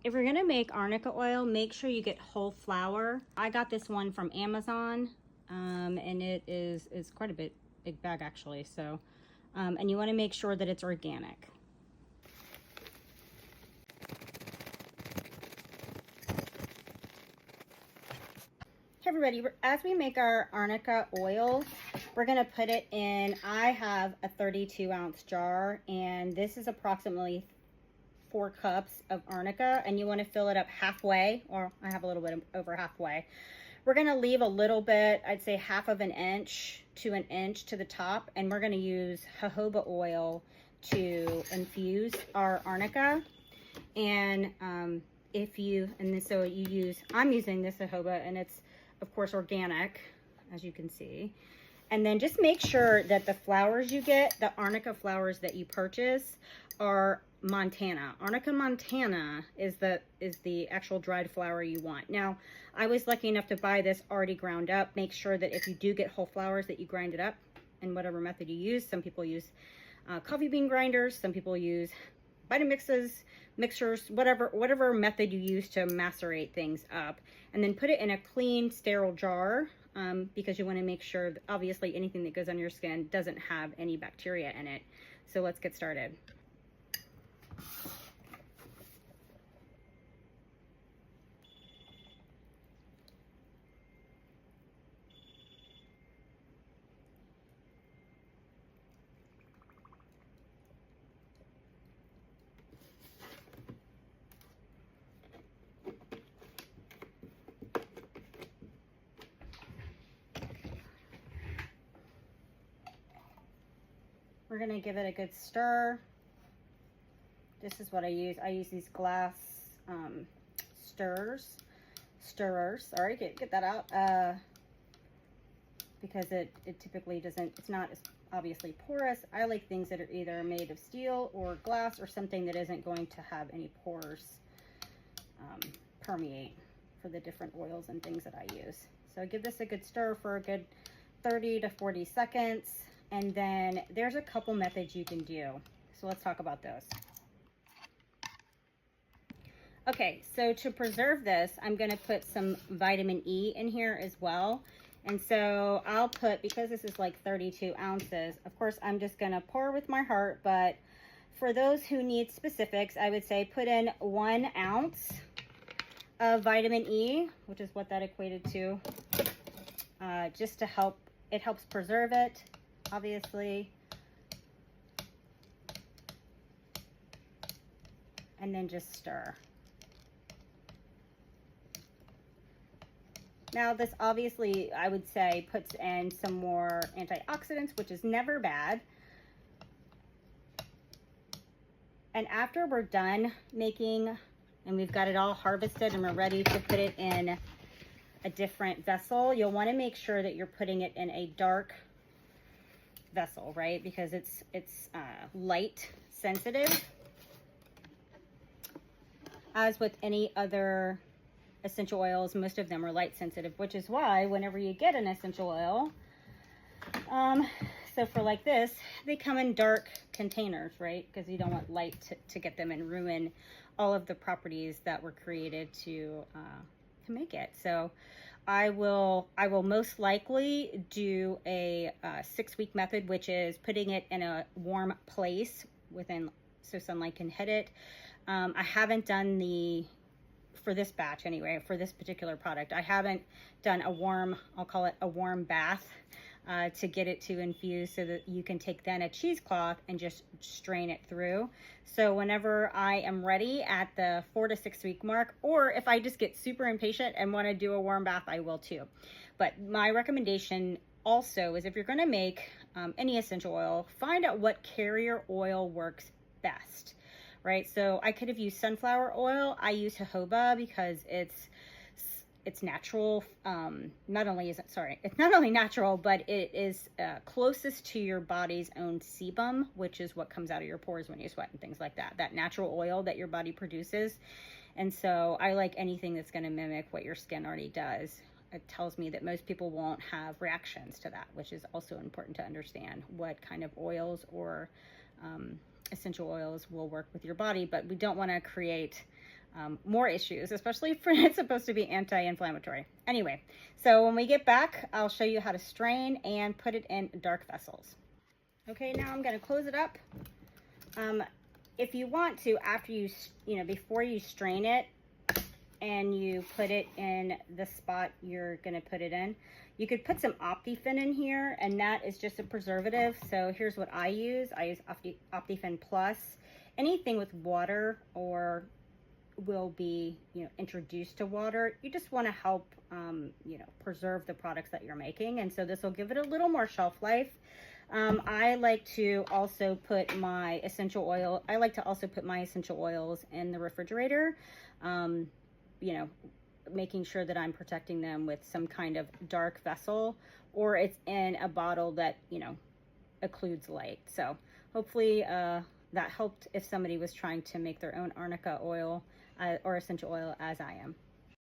If you're gonna make arnica oil, make sure you get whole flower. I got this one from Amazon, and it is quite a big bag actually. So, and you want to make sure that it's organic. Hey everybody, as we make our arnica oil, we're gonna put it in, I have a 32-ounce jar, and this is approximately 4 cups of arnica, and you want to fill it up halfway, or I have a little bit over halfway. We're going to leave a little bit, I'd say half of an inch to an inch to the top, and we're going to use jojoba oil to infuse our arnica. And I'm using this jojoba, and it's of course organic, as you can see. And then just make sure that the flowers you get, the arnica flowers that you purchase, are Montana. Arnica Montana is the actual dried flower you want. Now, I was lucky enough to buy this already ground up. Make sure that if you do get whole flowers that you grind it up in whatever method you use. Some people use coffee bean grinders. Some people use Vitamixes, mixers, whatever method you use to macerate things up. And then put it in a clean, sterile jar, because you want to make sure that obviously anything that goes on your skin doesn't have any bacteria in it. So let's get started. We're gonna give it a good stir. This is what I use. I use these glass stirrers. Sorry, get that out. Because it typically doesn't, it's not as obviously porous. I like things that are either made of steel or glass or something that isn't going to have any pores permeate for the different oils and things that I use. So give this a good stir for a good 30 to 40 seconds. And then there's a couple methods you can do. So let's talk about those. Okay, so to preserve this, I'm gonna put some vitamin E in here as well. And so I'll put, because this is like 32 ounces, of course, I'm just gonna pour with my heart, but for those who need specifics, I would say put in 1 ounce of vitamin E, which is what that equated to, just to help, it helps preserve it, obviously. And then just stir. Now this obviously, I would say, puts in some more antioxidants, which is never bad. And after we're done making, and we've got it all harvested and we're ready to put it in a different vessel, you'll want to make sure that you're putting it in a dark vessel, right? Because it's light sensitive. As with any other essential oils, most of them are light sensitive, which is why whenever you get an essential oil, so for like this, they come in dark containers, right? Because you don't want light to get them and ruin all of the properties that were created to make it. So I will most likely do a 6-week method, which is putting it in a warm place so sunlight can hit it. I haven't done for this batch anyway, for this particular product, I haven't done a warm, I'll call it a warm bath, to get it to infuse, so that you can take then a cheesecloth and just strain it through. So whenever I am ready at the 4 to 6 week mark, or if I just get super impatient and want to do a warm bath, I will too. But my recommendation also is, if you're going to make any essential oil, find out what carrier oil works best. Right, so I could have used sunflower oil. I use jojoba because it's natural. It's not only natural, but it is closest to your body's own sebum, which is what comes out of your pores when you sweat and things like that. That natural oil that your body produces. And so I like anything that's going to mimic what your skin already does. It tells me that most people won't have reactions to that, which is also important to understand what kind of oils or essential oils will work with your body. But we don't want to create more issues, especially for it's supposed to be anti-inflammatory. Anyway, so when we get back, I'll show you how to strain and put it in dark vessels. Okay, now I'm going to close it up. If you want to, after before you strain it and you put it in the spot you're going to put it in, you could put some Optiphen in here, and that is just a preservative. So here's what I use. I use Optiphen Plus. Anything with water or will be introduced to water, you just want to help preserve the products that you're making, and so this will give it a little more shelf life. I like to also put my essential oil. I like to also put my essential oils in the refrigerator, making sure that I'm protecting them with some kind of dark vessel, or it's in a bottle that occludes light. So hopefully that helped if somebody was trying to make their own Arnica oil or essential oil, as I am.